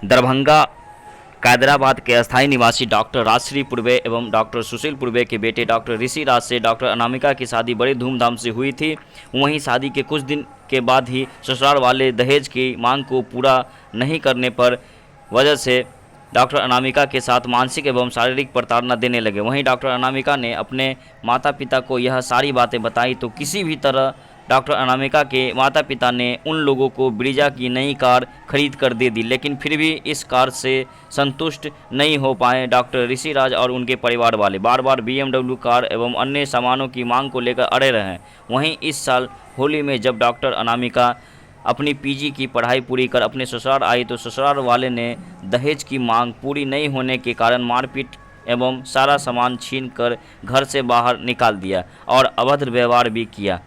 दरभंगा कैदराबाद के अस्थायी निवासी डॉक्टर राजश्री पूर्वे एवं डॉक्टर सुशील पूर्वे के बेटे डॉक्टर ऋषि राज से डॉक्टर अनामिका की शादी बड़ी धूमधाम से हुई थी। वहीं शादी के कुछ दिन के बाद ही ससुराल वाले दहेज की मांग को पूरा नहीं करने पर वजह से डॉक्टर अनामिका के साथ मानसिक एवं शारीरिक प्रताड़ना देने लगे। वहीं डॉक्टर अनामिका ने अपने माता पिता को यह सारी बातें बताई तो किसी भी तरह डॉक्टर अनामिका के माता पिता ने उन लोगों को ब्रीजा की नई कार खरीद कर दे दी, लेकिन फिर भी इस कार से संतुष्ट नहीं हो पाए डॉक्टर ऋषि राज और उनके परिवार वाले। बार बार BMW कार एवं अन्य सामानों की मांग को लेकर अड़े रहे। वहीं इस साल होली में जब डॉक्टर अनामिका अपनी PG की पढ़ाई पूरी कर अपने ससुराल आई तो ससुराल वाले ने दहेज की मांग पूरी नहीं होने के कारण मारपीट एवं सारा सामान छीन कर घर से बाहर निकाल दिया और अभद्र व्यवहार भी किया।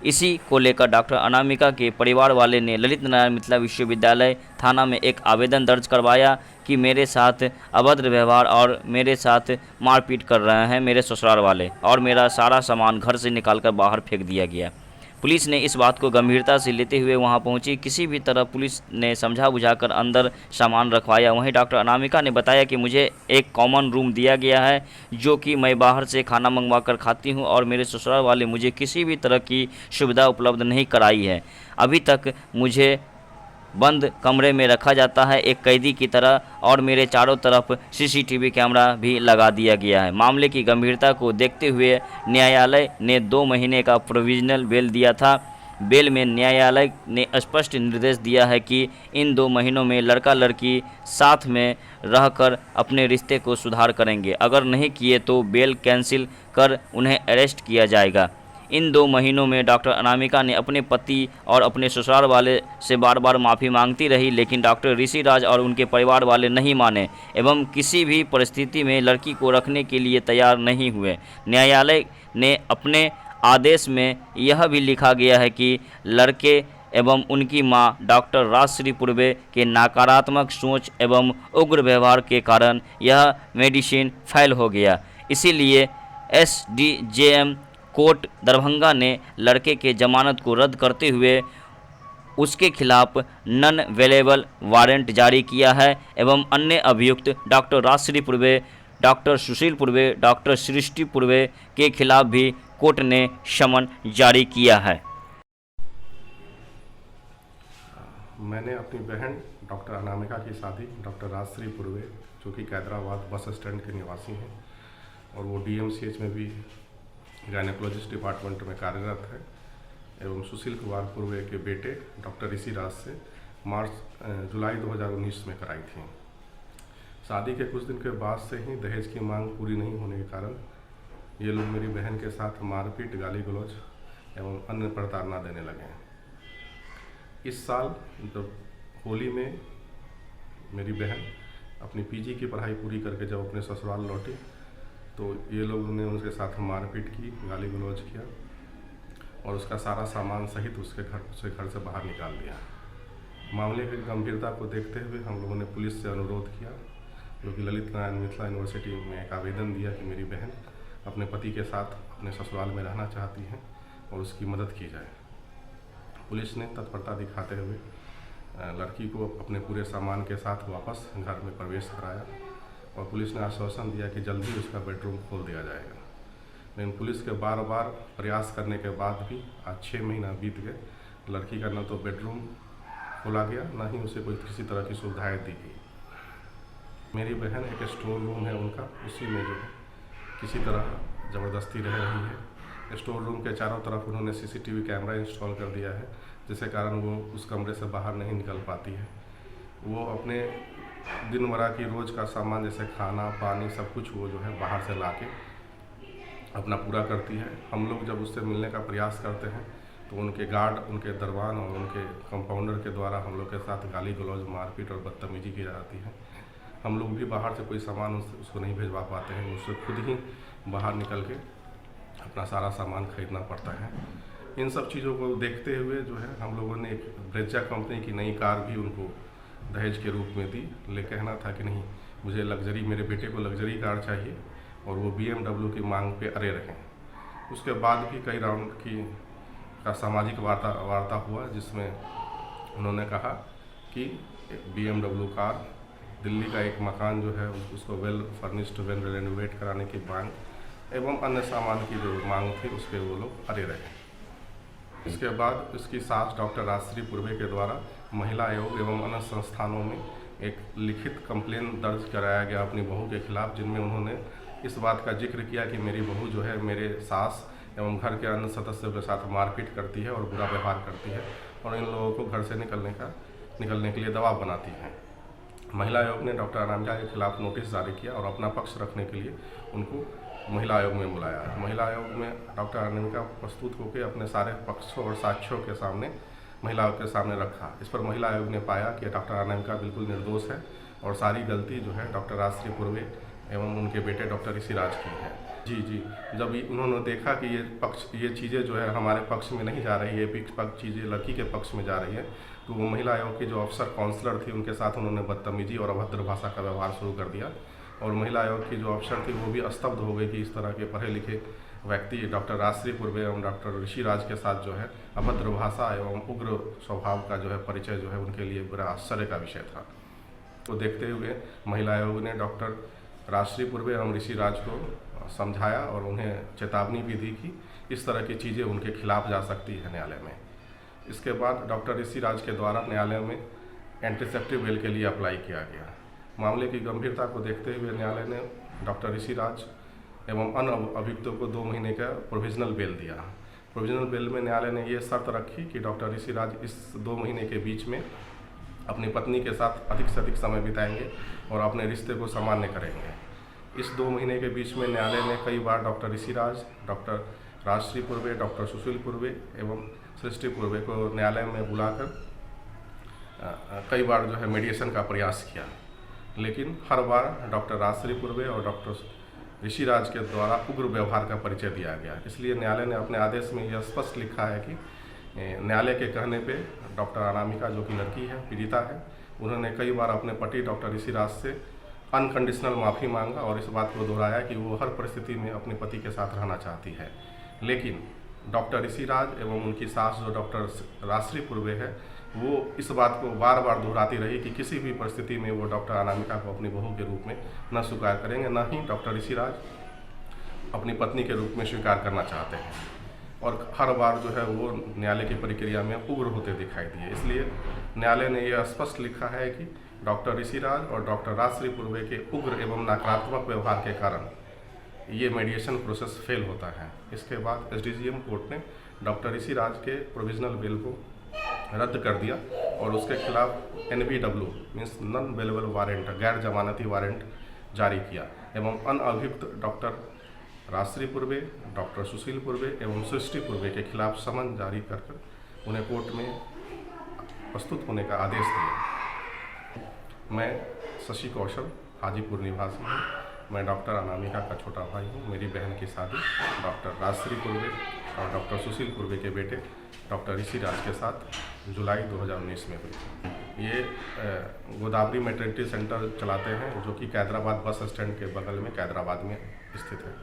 इसी को लेकर डॉक्टर अनामिका के परिवार वाले ने ललित नारायण मिथिला विश्वविद्यालय थाना में एक आवेदन दर्ज करवाया कि मेरे साथ अभद्र व्यवहार और मेरे साथ मारपीट कर रहे हैं मेरे ससुराल वाले और मेरा सारा सामान घर से निकालकर बाहर फेंक दिया गया। पुलिस ने इस बात को गंभीरता से लेते हुए वहां पहुंची। किसी भी तरह पुलिस ने समझा बुझाकर अंदर सामान रखवाया। वहीं डॉक्टर अनामिका ने बताया कि मुझे एक कॉमन रूम दिया गया है जो कि मैं बाहर से खाना मंगवाकर खाती हूं और मेरे ससुराल वाले मुझे किसी भी तरह की सुविधा उपलब्ध नहीं कराई है। अभी तक मुझे बंद कमरे में रखा जाता है एक कैदी की तरह और मेरे चारों तरफ CCTV कैमरा भी लगा दिया गया है। मामले की गंभीरता को देखते हुए न्यायालय ने 2 महीने का प्रोविजनल बेल दिया था। बेल में न्यायालय ने स्पष्ट निर्देश दिया है कि इन 2 महीनों में लड़का लड़की साथ में रहकर अपने रिश्ते को सुधार करेंगे। अगर नहीं किए तो बेल कैंसिल कर उन्हें अरेस्ट किया जाएगा। इन 2 महीनों में डॉक्टर अनामिका ने अपने पति और अपने ससुराल वाले से बार बार माफ़ी मांगती रही, लेकिन डॉक्टर ऋषि राज और उनके परिवार वाले नहीं माने एवं किसी भी परिस्थिति में लड़की को रखने के लिए तैयार नहीं हुए। न्यायालय ने अपने आदेश में यह भी लिखा गया है कि लड़के एवं उनकी मां डॉक्टर राजश्री पूर्वे के नकारात्मक सोच एवं उग्र व्यवहार के कारण यह मेडिसिन फेल हो गया। इसीलिए SDJM कोर्ट दरभंगा ने लड़के के जमानत को रद्द करते हुए उसके खिलाफ नॉन अवेलेबल वारंट जारी किया है एवं अन्य अभियुक्त डॉक्टर राजश्री पूर्वे, डॉक्टर सुशील पूर्वे, डॉक्टर सृष्टि पूर्वे के खिलाफ भी कोर्ट ने समन जारी किया है। मैंने अपनी बहन डॉक्टर अनामिका की शादी डॉक्टर राजश्री पूर्वे जो कि कैदराबाद बस स्टैंड के निवासी हैं और वो DMCH में भी गायनेकोलॉजिस्ट डिपार्टमेंट में कार्यरत है एवं सुशील कुमार पूर्वे के बेटे डॉक्टर ऋषि राज से जुलाई 2019 में कराई थी। शादी के कुछ दिन के बाद से ही दहेज की मांग पूरी नहीं होने के कारण ये लोग मेरी बहन के साथ मारपीट, गाली गलौज एवं अन्य प्रताड़ना देने लगे हैं। इस साल जब होली में मेरी बहन अपनी PG की पढ़ाई पूरी करके जब अपने ससुराल लौटी तो ये लोगों ने उनके साथ मारपीट की, गाली गलौज किया और उसका सारा सामान सहित उसके घर से बाहर निकाल दिया। मामले की गंभीरता को देखते हुए हम लोगों ने पुलिस से अनुरोध किया जो कि ललित नारायण मिथिला यूनिवर्सिटी में एक आवेदन दिया कि मेरी बहन अपने पति के साथ अपने ससुराल में रहना चाहती हैं और उसकी मदद की जाए। पुलिस ने तत्परता दिखाते हुए लड़की को अपने पूरे सामान के साथ वापस घर में प्रवेश कराया और पुलिस ने आश्वासन दिया कि जल्द ही उसका बेडरूम खोल दिया जाएगा। लेकिन पुलिस के बार बार प्रयास करने के बाद भी आज 6 महीना बीत गए, लड़की का न तो बेडरूम खोला गया न ही उसे कोई किसी तरह की सुविधाएं दी गई। मेरी बहन एक स्टोर रूम है उनका, उसी में जो है किसी तरह ज़बरदस्ती रह रही है। स्टोर रूम के चारों तरफ उन्होंने CCTV कैमरा इंस्टॉल कर दिया है जिसके कारण वो उस कमरे से बाहर नहीं निकल पाती है। वो अपने दिन भर की रोज़ का सामान जैसे खाना पानी सब कुछ वो जो है बाहर से लाके अपना पूरा करती है। हम लोग जब उससे मिलने का प्रयास करते हैं तो उनके गार्ड, उनके दरबान और उनके कंपाउंडर के द्वारा हम लोग के साथ गाली गलौज, मारपीट और बदतमीजी की जाती है। हम लोग भी बाहर से कोई सामान उसको नहीं भिजवा पाते हैं, उससे खुद ही बाहर निकल के अपना सारा सामान खरीदना पड़ता है। इन सब चीज़ों को देखते हुए जो है हम लोगों ने एक ब्रेजा कंपनी की नई कार भी उनको दहेज के रूप में दी। ले कहना था कि नहीं, मुझे लग्जरी, मेरे बेटे को लग्जरी कार चाहिए और वो BMW की मांग पे अड़े रहें। उसके बाद भी कई राउंड का सामाजिक वार्ता हुआ जिसमें उन्होंने कहा कि BMW कार, दिल्ली का एक मकान जो है उसको वेल फर्निश्ड, वेल रेनोवेट कराने की मांग एवं अन्य सामान की जो मांग थी उस पर वो लोग अड़े रहे। इसके बाद इसकी सास डॉक्टर राजश्री पूर्वे के द्वारा महिला आयोग एवं अन्य संस्थानों में एक लिखित कंप्लेन दर्ज कराया गया अपनी बहू के खिलाफ, जिनमें उन्होंने इस बात का जिक्र किया कि मेरी बहू जो है मेरे सास एवं घर के अन्य सदस्यों के साथ मारपीट करती है और बुरा व्यवहार करती है और इन लोगों को घर से निकलने के लिए दबाव बनाती है। महिला आयोग ने डॉक्टर अनामिका के खिलाफ नोटिस जारी किया और अपना पक्ष रखने के लिए उनको महिला आयोग में बुलाया। महिला आयोग में डॉक्टर अनामिका प्रस्तुत होकर अपने सारे पक्षों और साक्ष्यों के सामने महिला आयोग के सामने रखा। इस पर महिला आयोग ने पाया कि डॉक्टर अनामिका बिल्कुल निर्दोष है और सारी गलती जो है डॉक्टर राजश्री पूर्वे एवं उनके बेटे डॉक्टर ऋषि राज की है। जी, जब उन्होंने देखा कि ये चीज़ें जो है हमारे पक्ष में नहीं जा रही है, चीज़ें लड़की के पक्ष में जा रही है, तो वो महिला आयोग की जो अफसर काउंसलर थी उनके साथ उन्होंने बदतमीजी और अभद्र भाषा का व्यवहार शुरू कर दिया और महिला आयोग की जो अफसर थी वो भी स्तब्ध हो गई कि इस तरह के पढ़े लिखे व्यक्ति डॉक्टर राजश्री पूर्वे एवं डॉक्टर ऋषि राज के साथ जो है अभद्र भाषा एवं उग्र स्वभाव का जो है परिचय जो है उनके लिए बड़ा आश्चर्य का विषय था। तो देखते हुए महिला आयोग ने डॉक्टर राजश्री पूर्वे एवं ऋषि राज को समझाया और उन्हें चेतावनी भी दी कि इस तरह की चीज़ें उनके खिलाफ जा सकती है न्यायालय में। इसके बाद डॉक्टर ऋषि राज के द्वारा न्यायालय में एंटीसेप्टिव बेल के लिए अप्लाई किया गया। मामले की गंभीरता को देखते हुए न्यायालय ने डॉक्टर ऋषि राज एवं अन्य अभियुक्तों को 2 महीने का प्रोविजनल बेल दिया। प्रोविजनल बेल में न्यायालय ने ये शर्त रखी कि डॉक्टर ऋषि राज इस 2 महीने के बीच में अपनी पत्नी के साथ अधिक से अधिक समय बिताएंगे और अपने रिश्ते को सामान्य करेंगे। इस 2 महीने के बीच में न्यायालय ने कई बार डॉक्टर ऋषि राज, डॉक्टर राजश्री पूर्वे, डॉक्टर सुशील पूर्वे एवं सृष्टि पूर्वे को न्यायालय में बुलाकर कई बार जो है मीडिएशन का प्रयास किया, लेकिन हर बार डॉक्टर राजश्री पूर्वे और डॉक्टर ऋषि राज के द्वारा उग्र व्यवहार का परिचय दिया गया। इसलिए न्यायालय ने अपने आदेश में यह स्पष्ट लिखा है कि न्यायालय के कहने पे डॉक्टर अनामिका जो कि लड़की है, पीड़िता है, उन्होंने कई बार अपने पति डॉक्टर ऋषि राज से अनकंडीशनल माफ़ी मांगा और इस बात को दोहराया कि वो हर परिस्थिति में अपने पति के साथ रहना चाहती है। लेकिन डॉक्टर ऋषि राज एवं उनकी सास जो डॉक्टर राजश्री पूर्वे है वो इस बात को बार बार दोहराती रही कि किसी भी परिस्थिति में वो डॉक्टर अनामिका को अपनी बहू के रूप में न स्वीकार करेंगे, न ही डॉक्टर ऋषि राज अपनी पत्नी के रूप में स्वीकार करना चाहते हैं और हर बार जो है वो न्यायालय की प्रक्रिया में उग्र होते दिखाई दिए। इसलिए न्यायालय ने यह स्पष्ट लिखा है कि डॉक्टर ऋषि राज और डॉक्टर राजश्री पूर्वे के उग्र एवं नकारात्मक व्यवहार के कारण ये मेडिएशन प्रोसेस फेल होता है। इसके बाद SDGM कोर्ट ने डॉक्टर ऋषि राज के प्रोविजनल बेल को रद्द कर दिया और उसके खिलाफ NBW means non bailable warrant, गैर जमानती वारंट जारी किया एवं अनअभियुक्त डॉक्टर राजश्री पूर्वे, डॉक्टर सुशील पूर्वे एवं सृष्टि पूर्वे के खिलाफ समन जारी कर उन्हें कोर्ट में प्रस्तुत होने का आदेश दिया। मैं शशि कौशल, हाजीपुर निवासी हूँ। मैं डॉक्टर अनामिका का छोटा भाई हूँ। मेरी बहन की शादी डॉक्टर राजश्री पूर्वे और डॉक्टर सुशील पूर्वे के बेटे डॉक्टर ऋषि राज के साथ जुलाई 2019 में हुई। ये गोदावरी मैटरनिटी सेंटर चलाते हैं जो कि कैदराबाद बस स्टैंड के बगल में कैदराबाद में स्थित है।